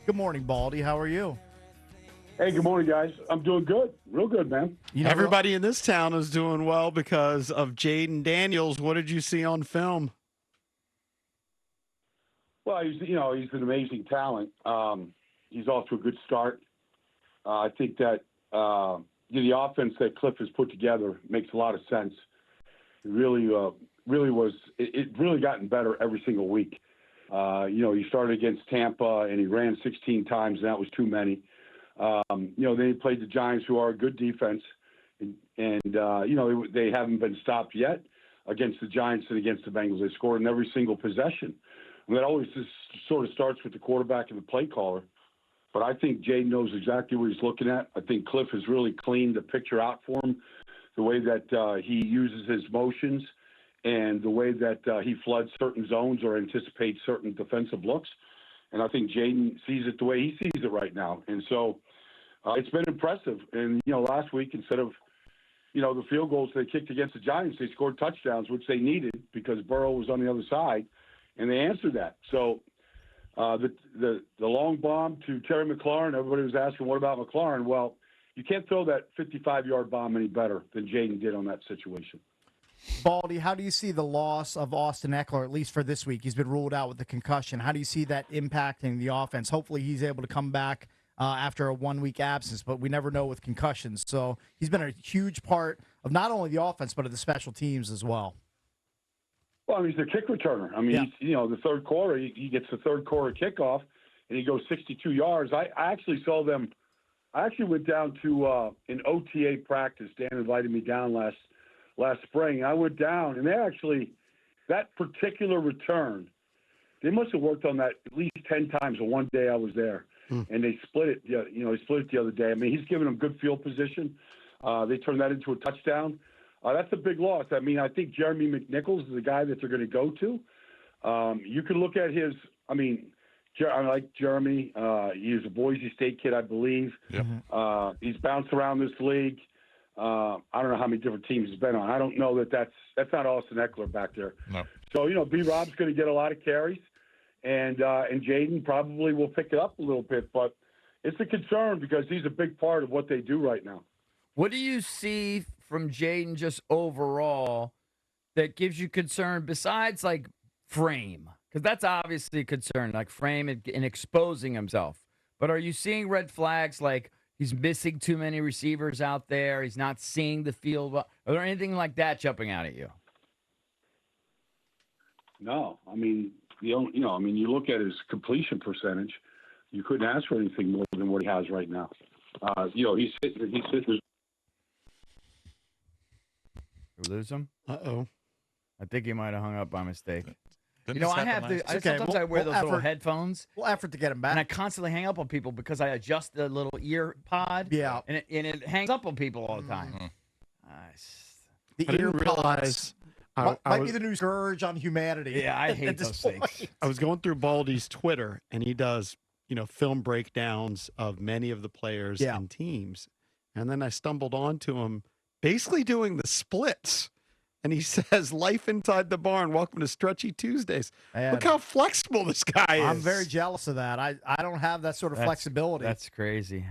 Good morning, Baldy. How are you? Hey, good morning, guys. I'm doing good. Real good, man. Everybody in this town is doing well because of Jayden Daniels. What did you see on film? Well, he's an amazing talent. He's off to a good start. I think that the offense that Cliff has put together makes a lot of sense. It really was. It really gotten better every single week. He started against Tampa and he ran 16 times, and that was too many. Then he played the Giants, who are a good defense, and they haven't been stopped yet against the Giants and against the Bengals. They scored in every single possession. And that always just sort of starts with the quarterback and the play caller. But I think Jayden knows exactly what he's looking at. I think Cliff has really cleaned the picture out for him, the way that he uses his motions and the way that he floods certain zones or anticipates certain defensive looks. And I think Jayden sees it the way he sees it right now. And so it's been impressive. And, last week, instead of, the field goals they kicked against the Giants, they scored touchdowns, which they needed because Burrow was on the other side, and they answered that. So the long bomb to Terry McLaurin, everybody was asking, what about McLaurin? Well, you can't throw that 55-yard bomb any better than Jayden did on that situation. Baldy, how do you see the loss of Austin Ekeler, at least for this week? He's been ruled out with the concussion. How do you see that impacting the offense? Hopefully he's able to come back after a 1-week absence, but we never know with concussions. So he's been a huge part of not only the offense, but of the special teams as well. Well, he's a kick returner. The third quarter, he gets the third quarter kickoff, and he goes 62 yards. I actually saw them. I actually went down to an OTA practice. Dan invited me down last spring. I went down, and that particular return, they must have worked on that at least 10 times in one day I was there. And they split it. They split it the other day. He's given them good field position. They turned that into a touchdown. That's a big loss. I think Jeremy McNichols is the guy that they're going to go to. You can look at his. I like Jeremy. He's a Boise State kid, I believe. Yep. He's bounced around this league. I don't know how many different teams he's been on. I don't know that's not Austin Ekeler back there. No. So B-Rob's going to get a lot of carries, and Jayden probably will pick it up a little bit, but it's a concern because he's a big part of what they do right now. What do you see from Jayden just overall that gives you concern besides like frame? Because that's obviously a concern, like frame and exposing himself. But are you seeing red flags like he's missing too many receivers out there? He's not seeing the field. Are there anything like that jumping out at you? No, you look at his completion percentage. You couldn't ask for anything more than what he has right now. He's sitting. We lose him? Uh-oh. I think he might have hung up by mistake. Didn't I have to. Sometimes I wear those little headphones. We'll effort to get him back. And I constantly hang up on people because I adjust the little ear pod. Yeah. And it hangs up on people all the time. The I didn't realize might be the new scourge on humanity. Yeah, I hate those things. I was going through Baldy's Twitter, and he does, film breakdowns of many of the players and teams. And then I stumbled onto him basically doing the splits. And he says, life inside the barn. Welcome to Stretchy Tuesdays. Man, look how flexible this guy is. I'm very jealous of that. I don't have that sort of flexibility. That's crazy.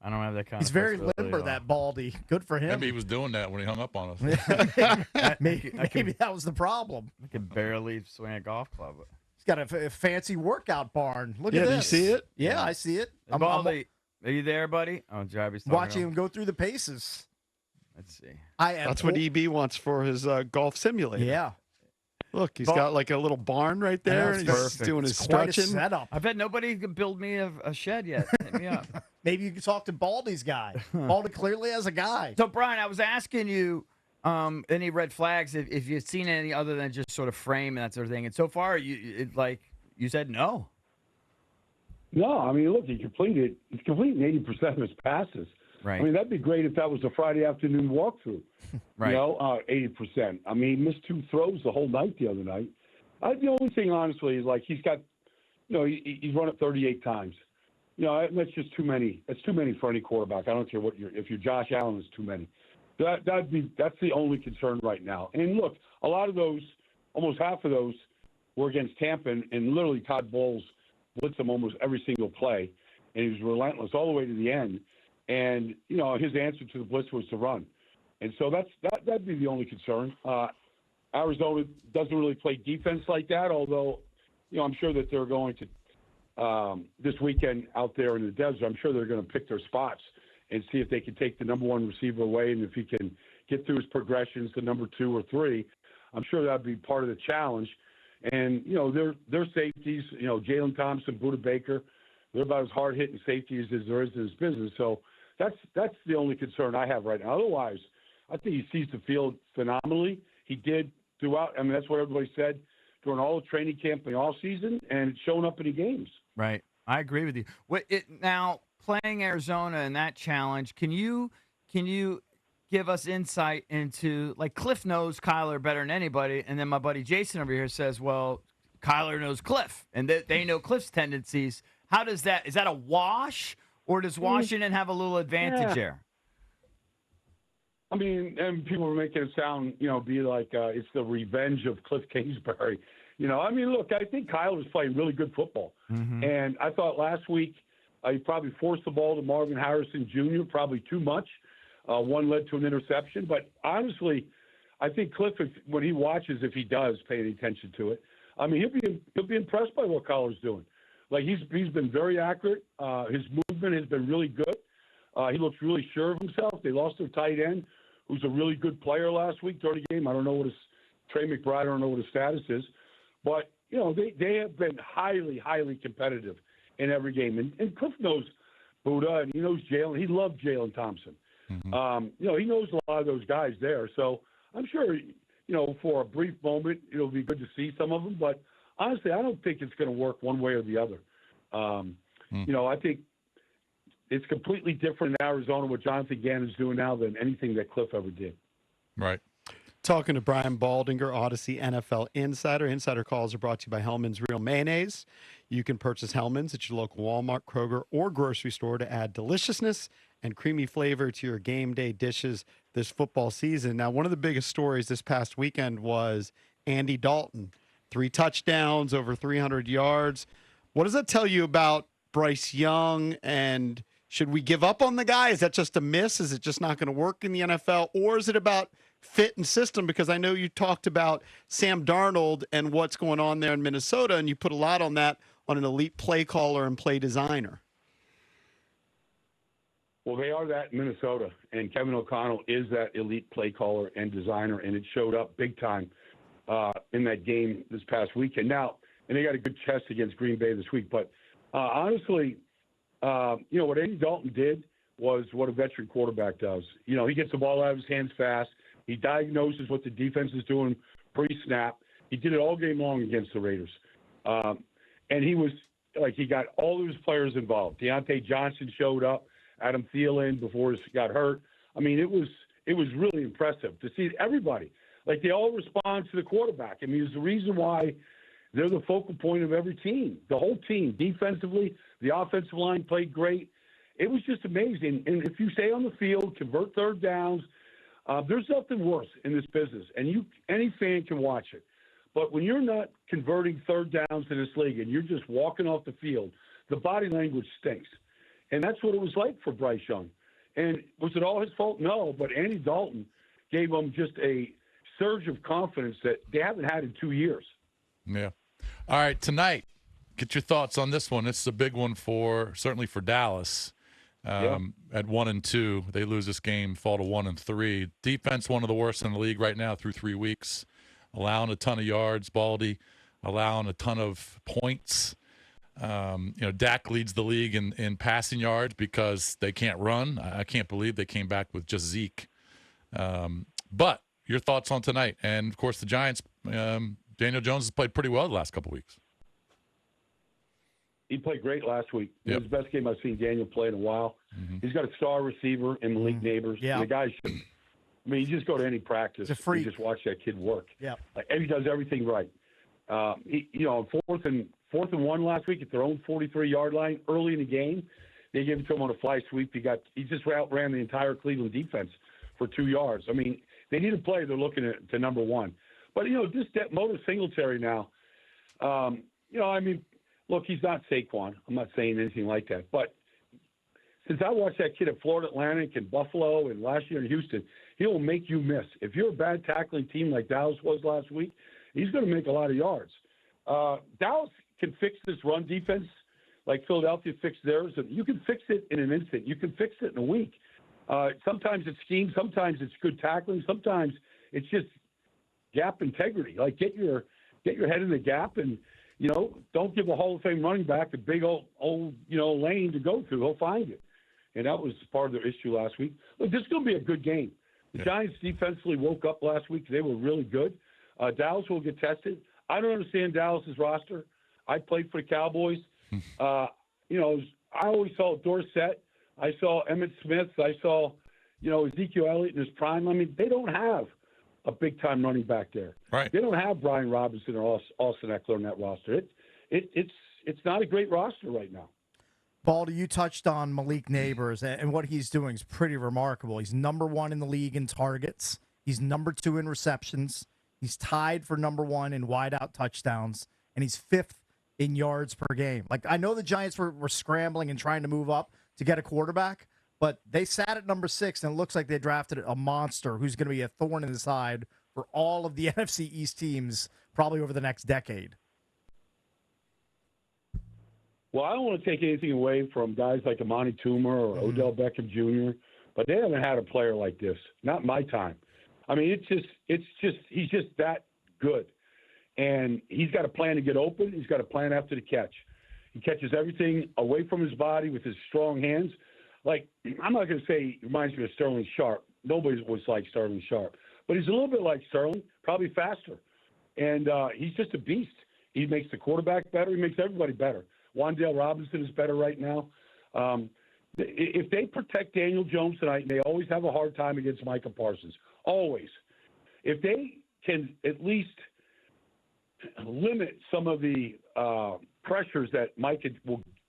I don't have that kind He's of very flexibility limber, that Baldy. Good for him. Maybe he was doing that when he hung up on us. maybe that was the problem. I can barely swing a golf club. He's got a fancy workout barn. Look at this. Do you see it? Yeah, I see it. I'm Baldy, are you there, buddy? Oh, Jarvis. Watching him go through the paces. Let's see. That's what EB wants for his golf simulator. Yeah. Look, he's got like a little barn right there, and he's doing his stretching. Setup. I've had nobody build me a shed yet. Hit me up. Maybe you can talk to Baldy's guy. Baldy clearly has a guy. So, Brian, I was asking you any red flags, if you've seen any other than just sort of frame and that sort of thing. And so far, you said no. No, look, he's completing 80% of his passes. Right. That'd be great if that was a Friday afternoon walkthrough. Right. 80%. He missed 2 throws the whole night the other night. The only thing, honestly, is like he's got, he's run it 38 times. That's just too many. That's too many for any quarterback. I don't care if you're Josh Allen, it's too many. That's the only concern right now. And look, a lot of those, almost half of those, were against Tampa, and literally Todd Bowles blitz him almost every single play, and he was relentless all the way to the end. And, his answer to the blitz was to run. And so that'd be the only concern. Arizona doesn't really play defense like that, although, I'm sure that they're going to, this weekend out there in the desert, I'm sure they're going to pick their spots and see if they can take the number one receiver away, and if he can get through his progressions to number 2 or 3. I'm sure that'd be part of the challenge. And, their safeties, Jalen Thompson, Budda Baker, they're about as hard-hitting safeties as there is in this business. So that's the only concern I have right now. Otherwise, I think he sees the field phenomenally. He did throughout. I mean, that's what everybody said during all the training camp and all season, and it's showing up in the games. Right. I agree with you. Now, playing Arizona in that challenge, can you give us insight into, like, Cliff knows Kyler better than anybody, and then my buddy Jason over here says, well, Kyler knows Cliff, and they know Cliff's tendencies. How does that – is that a wash, or does Washington have a little advantage there? I mean, and people are making it sound, be like it's the revenge of Cliff Kingsbury. I mean, look, I think Kyler was playing really good football. Mm-hmm. And I thought last week he probably forced the ball to Marvin Harrison Jr., probably too much. One led to an interception. But honestly, I think Cliff, when he watches, if he does pay any attention to it, I mean, he'll be impressed by what Kyler's doing. Like, he's been very accurate. His movement has been really good. He looks really sure of himself. They lost their tight end, who's a really good player last week during the game. I don't know what Trey McBride, I don't know what his status is. But, they have been highly, highly competitive in every game. And Cliff knows Budda, and he knows Jalen. He loved Jalen Thompson. Mm-hmm. He knows a lot of those guys there. So I'm sure, for a brief moment, it'll be good to see some of them. But honestly, I don't think it's going to work one way or the other. I think it's completely different in Arizona what Jonathan Gannon's doing now than anything that Cliff ever did. Right. Talking to Brian Baldinger, Odyssey NFL Insider. Insider calls are brought to you by Hellman's Real Mayonnaise. You can purchase Hellman's at your local Walmart, Kroger, or grocery store to add deliciousness and creamy flavor to your game day dishes this football season. Now, one of the biggest stories this past weekend was Andy Dalton. 3 touchdowns, over 300 yards. What does that tell you about Bryce Young, and should we give up on the guy? Is that just a miss? Is it just not going to work in the NFL? Or is it about fit and system? Because I know you talked about Sam Darnold and what's going on there in Minnesota, and you put a lot on that on an elite play caller and play designer. Well, they are that in Minnesota, and Kevin O'Connell is that elite play caller and designer, and it showed up big time in that game this past weekend. Now, and they got a good test against Green Bay this week, but honestly, what Andy Dalton did was what a veteran quarterback does. He gets the ball out of his hands fast. He diagnoses what the defense is doing pre-snap. He did it all game long against the Raiders. And he got all of his players involved. Deontay Johnson showed up, Adam Thielen before he got hurt. I mean, it was really impressive to see everybody. Like, they all respond to the quarterback. I mean, it's the reason why they're the focal point of every team. The whole team, defensively, the offensive line played great. It was just amazing. And if you stay on the field, convert third downs, there's nothing worse in this business. And any fan can watch it. But when you're not converting third downs in this league and you're just walking off the field, the body language stinks. And that's what it was like for Bryce Young. And was it all his fault? No, but Andy Dalton gave him just a surge of confidence that they haven't had in 2 years. Yeah. All right, tonight, get your thoughts on this one. It's a big one certainly for Dallas. At 1-2, they lose this game, fall to 1-3. Defense, one of the worst in the league right now through 3 weeks, allowing a ton of yards. Baldy allowing a ton of points. Dak leads the league in passing yards because they can't run. I can't believe they came back with just Zeke. But your thoughts on tonight, and of course the Giants. Daniel Jones has played pretty well the last couple of weeks. He played great last week. Yep. It was the best game I've seen Daniel play in a while. Mm-hmm. He's got a star receiver in Malik Neighbors. Yeah. The guy should. I mean, you just go to any practice and just watch that kid work. Yeah. Like, he does everything right. Fourth and 1 last week at their own 43-yard line early in the game, they gave it to him on a fly sweep. He just outran the entire Cleveland defense for 2 yards. I mean, they need a play. They're looking to number one. But, just that Motor Singletary now, I mean, look, he's not Saquon. I'm not saying anything like that. But since I watched that kid at Florida Atlantic and Buffalo and last year in Houston, he will make you miss. If you're a bad tackling team like Dallas was last week, he's going to make a lot of yards. Dallas can fix this run defense like Philadelphia fixed theirs. You can fix it in an instant. You can fix it in a week. Sometimes it's scheme. Sometimes it's good tackling. Sometimes it's just gap integrity. Like get your head in the gap and, don't give a Hall of Fame running back a big old lane to go through. He'll find it. And that was part of their issue last week. Look, this is going to be a good game. The Giants defensively woke up last week. They were really good. Dallas will get tested. I don't understand Dallas's roster. I played for the Cowboys. I always saw Dorsett. I saw Emmitt Smith. I saw, Ezekiel Elliott in his prime. I mean, they don't have a big-time running back there. Right. They don't have Brian Robinson or Austin Ekeler in that roster. It's not a great roster right now. Baldy, you touched on Malik Neighbors, and what he's doing is pretty remarkable. He's number 1 in the league in targets. He's number 2 in receptions. He's tied for number 1 in wideout touchdowns, and he's 5th in yards per game. Like, I know the Giants were scrambling and trying to move up to get a quarterback, but they sat at number 6, and it looks like they drafted a monster who's going to be a thorn in the side for all of the NFC East teams probably over the next decade. Well, I don't want to take anything away from guys like Amani Toomer or Odell Beckham Jr., but they haven't had a player like this. Not my time. I mean, he's just that good. And he's got a plan to get open. He's got a plan after the catch. He catches everything away from his body with his strong hands. Like, I'm not going to say he reminds me of Sterling Sharp. Nobody was like Sterling Sharp. But he's a little bit like Sterling, probably faster. And he's just a beast. He makes the quarterback better. He makes everybody better. Wan'Dale Robinson is better right now. If they protect Daniel Jones tonight, and they always have a hard time against Micah Parsons, always. If they can at least limit some of the pressures that Micah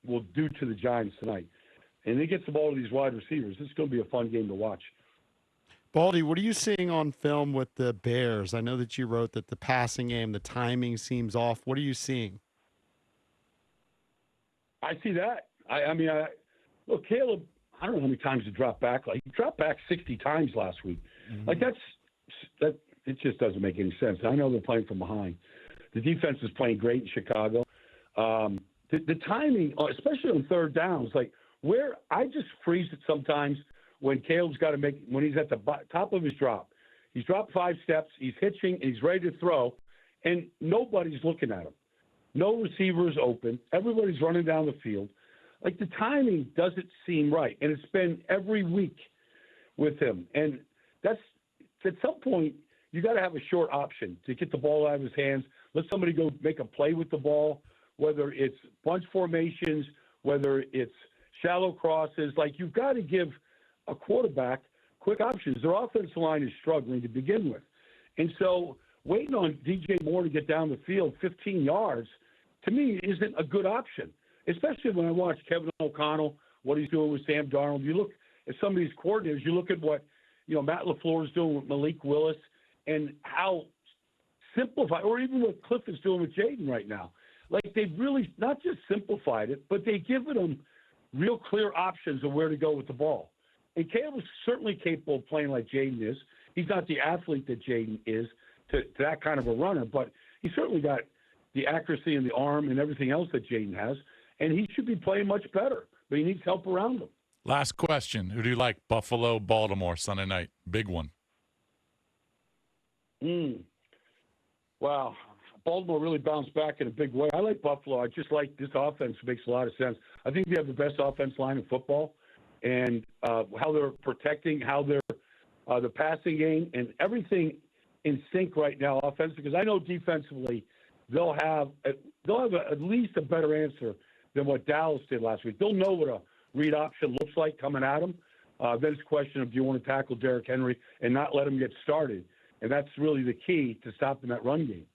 will do to the Giants tonight, and they get the ball to these wide receivers, this is going to be a fun game to watch. Baldy, what are you seeing on film with the Bears? I know that you wrote that the passing game, the timing seems off. What are you seeing? I see that. Look, Caleb, I don't know how many times he dropped back. Like, he dropped back 60 times last week. Mm-hmm. Like, it just doesn't make any sense. I know they're playing from behind. The defense is playing great in Chicago. The timing, especially on third downs, like, where I just freeze it sometimes when Caleb's got to when he's at the top of his drop. He's dropped 5 steps, he's hitching, and he's ready to throw, and nobody's looking at him. No receivers open. Everybody's running down the field. Like, the timing doesn't seem right, and it's been every week with him. And that's at some point you got to have a short option to get the ball out of his hands. Let somebody go make a play with the ball, whether it's bunch formations, whether it's shallow crosses. Like, you've got to give a quarterback quick options. Their offensive line is struggling to begin with, and so waiting on DJ Moore to get down the field 15 yards, to me, isn't a good option, especially when I watch Kevin O'Connell, what he's doing with Sam Darnold. You look at some of these coordinators, you look at what Matt LaFleur is doing with Malik Willis and how simplified, or even what Cliff is doing with Jayden right now. Like, they've really not just simplified it, but they've given them real clear options of where to go with the ball. And Caleb is certainly capable of playing like Jayden is. He's not the athlete that Jayden is, to that kind of a runner, but he's certainly got the accuracy and the arm and everything else that Jayden has, and he should be playing much better, but he needs help around him. Last question. Who do you like? Buffalo, Baltimore, Sunday night. Big one. Wow. Baltimore really bounced back in a big way. I like Buffalo. I just like this offense. Makes a lot of sense. I think they have the best offense line in football, and how they're protecting, how they're the passing game, and everything in sync right now offensively, because I know defensively they'll have at least a better answer than what Dallas did last week. They'll know what a read option looks like coming at them. Then it's a question of, do you want to tackle Derrick Henry and not let him get started? And that's really the key to stopping that run game.